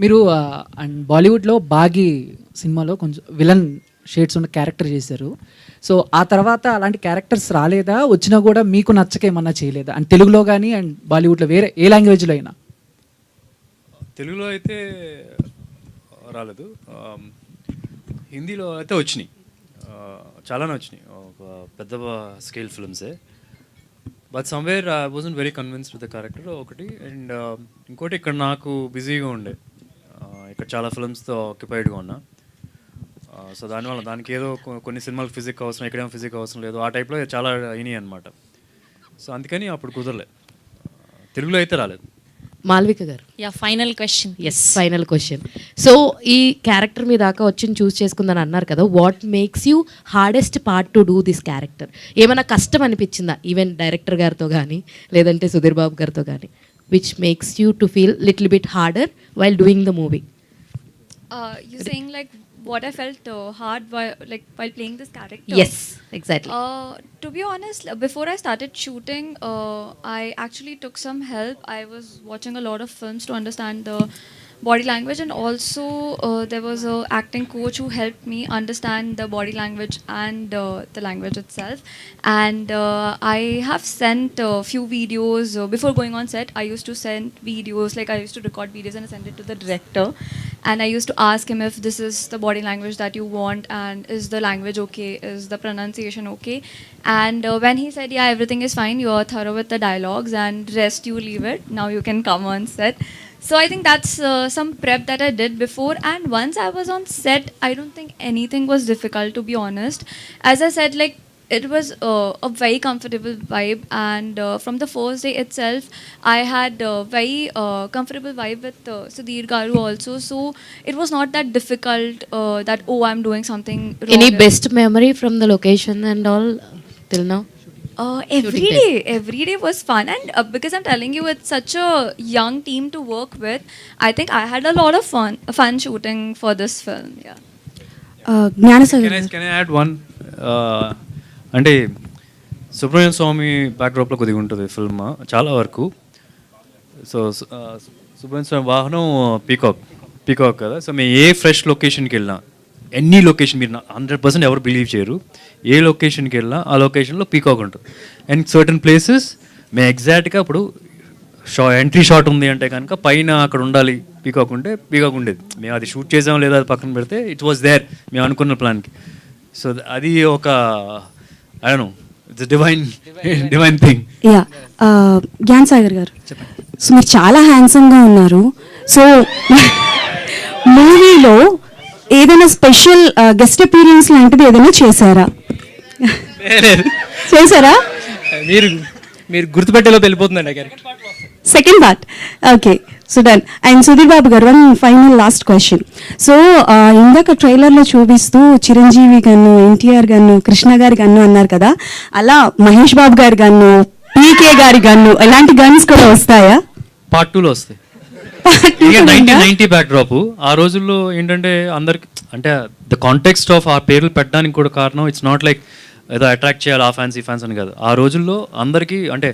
మీరు అండ్ బాలీవుడ్లో బాగి సినిమాలో కొంచెం విలన్ షేడ్స్ ఉన్న క్యారెక్టర్ చేశారు. సో ఆ తర్వాత అలాంటి క్యారెక్టర్స్ రాలేదా? వచ్చినా కూడా మీకు నచ్చకేమన్నా చేయలేదా? అండ్ తెలుగులో కానీ అండ్ బాలీవుడ్లో వేరే ఏ లాంగ్వేజ్లో అయినా? తెలుగులో అయితే రాలేదు, హిందీలో అయితే వచ్చినాయి, చాలానే వచ్చినాయి. ఒక పెద్ద స్కేల్ ఫిల్మ్సే. But somewhere I wasn't very convinced with the character ఒకటి. అండ్ ఇంకోటి ఇక్కడ నాకు బిజీగా ఉండే, ఇక్కడ చాలా ఫిల్మ్స్తో ఆక్యుపైడ్గా ఉన్నా. సో దానివల్ల దానికి ఏదో కొన్ని సినిమాలు ఫిజిక్ అవసరం, ఎక్కడేమో ఫిజిక్ అవసరం లేదు, ఆ టైప్లో చాలా అయినాయి అనమాట. సో అందుకని అప్పుడు కుదరలేదు, తెలుగులో అయితే రాలేదు. మాల్విక గారు, final question. Final question. So ఈ క్యారెక్టర్ మీ దాకా వచ్చి చూస్ చేసుకుందని అన్నారు కదా, what makes you hardest part to do this character? ఏమైనా కష్టం అనిపించిందా ఈవెన్ డైరెక్టర్ గారితో కానీ లేదంటే సుధీర్ బాబు గారితో కానీ, which makes you to feel little bit harder while doing the movie? You're saying like what I felt hard while playing this character? Yes, exactly. To be honest, before I started shooting, I actually took some help. I was watching a lot of films to understand the body language, and also there was a acting coach who helped me understand the body language and the language itself. And I have sent a few videos before going on set. I used to send videos, like I used to record videos and send it to the director, and I used to ask him if this is the body language that you want, and is the language okay, is the pronunciation okay. And when he said yeah, everything is fine, you are thorough with the dialogues, and rest you leave it, now you can come on set. So I think that's some prep that I did before. And once I was on set, I don't think anything was difficult, to be honest. As I said, like, it was a very comfortable vibe, and from the first day itself I had a very comfortable vibe with Sudhir Garu also. So it was not that difficult that I'm doing something wrong. Any best memory from the location and all till now? Every day was fun, and because I'm telling you, it's such a young team to work with. I think I had a lot of fun shooting for this film. Gyan Sagar, Can I add one? అంటే సుబ్రహ్మణ్య స్వామి బ్యాక్డ్రాప్లో కొద్దిగా ఉంటుంది ఫిల్మ్ చాలా వరకు. సో సుబ్రహ్మణ్య స్వామి వాహనం పీకాక్ కదా. సో మేము ఏ ఫ్రెష్ లొకేషన్కి వెళ్ళినా, ఎనీ లొకేషన్, మీరు 100% ఎవరు బిలీవ్ చేయరు, ఏ లొకేషన్కి వెళ్ళినా ఆ లొకేషన్లో పీకాక్ ఉంటుంది. అండ్ సర్టన్ ప్లేసెస్ మేము ఎగ్జాక్ట్గా ఇప్పుడు ఎంట్రీ షాట్ ఉంది అంటే కనుక పైన అక్కడ ఉండాలి, పీకాక్ ఉంటే పీకాక్ ఉండేది. మేము అది షూట్ చేసాం లేదా అది పక్కన పెడితే ఇట్ వాస్ దేర్ మేము అనుకున్న ప్లాన్కి. సో అది ఒక I don't know, it's a divine thing. Yeah, Gyan Sagar గారు, సో మీరు చాలా హ్యాండ్సమ్గా ఉన్నారు. సో మూవీలో ఏదైనా స్పెషల్ గెస్ట్ అపీరియన్స్ లాంటిది ఏదైనా చేశారా? చేశారా? మీరు గుర్తుపెట్టేలోపు వెళ్ళిపోతుందండి character. Second part, okay, so done. And Sudheer Babu garu, one final last question. So ఇందాక ట్రైలర్లో చూపిస్తూ చిరంజీవి గన్ను, ఎన్టీఆర్ గన్ను, కృష్ణ గారి గన్ను అన్నారు కదా, అలా మహేష్ బాబు గారి గన్ను, పీకే గారి గన్ను, ఇలాంటి గన్స్ కూడా వస్తాయా? పార్ట్ 2లో వస్తాయి. 1990 బ్యాక్డ్రాప్. ఆ రోజుల్లో ఏంటంటే అందరికి, అంటే ద కాంటెక్స్ట్ ఆఫ్ ఆ పేర్లు పెట్టడానికి కూడా కారణం, ఇట్స్ నాట్ లైక్ ఏదో అట్రాక్ట్ చేయాలి ఆ ఫ్యాన్స్ ఈ ఫ్యాన్స్ అని కాదు. ఆ రోజుల్లో అందరికీ, అంటే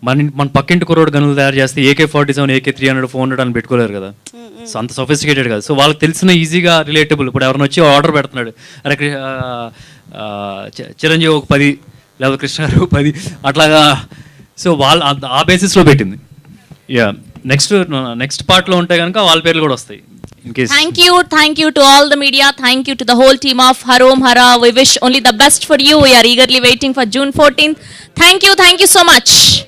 మన పక్కింటి కుర్రోడు గనులు తయారు చేస్తే AK-47, AK-300, 400 అని పెట్టుకోలేరు కదా. సో అంత సొఫిస్టికేటెడ్ కాదు. సో వాళ్ళకి తెలిసిన ఈజీగా రిలేటబుల్. ఇప్పుడు ఎవరైనా వచ్చి ఆర్డర్ పెడుతున్నాడు, అరే చిరంజీవి ఒక 10 లేదా కృష్ణ గారు 10 అట్లాగా. సో వాళ్ళు ఆ బేసిస్లో పెట్టింది. నెక్స్ట్ పార్ట్లో ఉంటే కనుక వాళ్ళ పేర్లు కూడా వస్తాయి. in case. Thank you to all the media. Thank you to the whole team of Harom Hara. We wish only the best for you. We are eagerly waiting for June 14th. Thank you so much.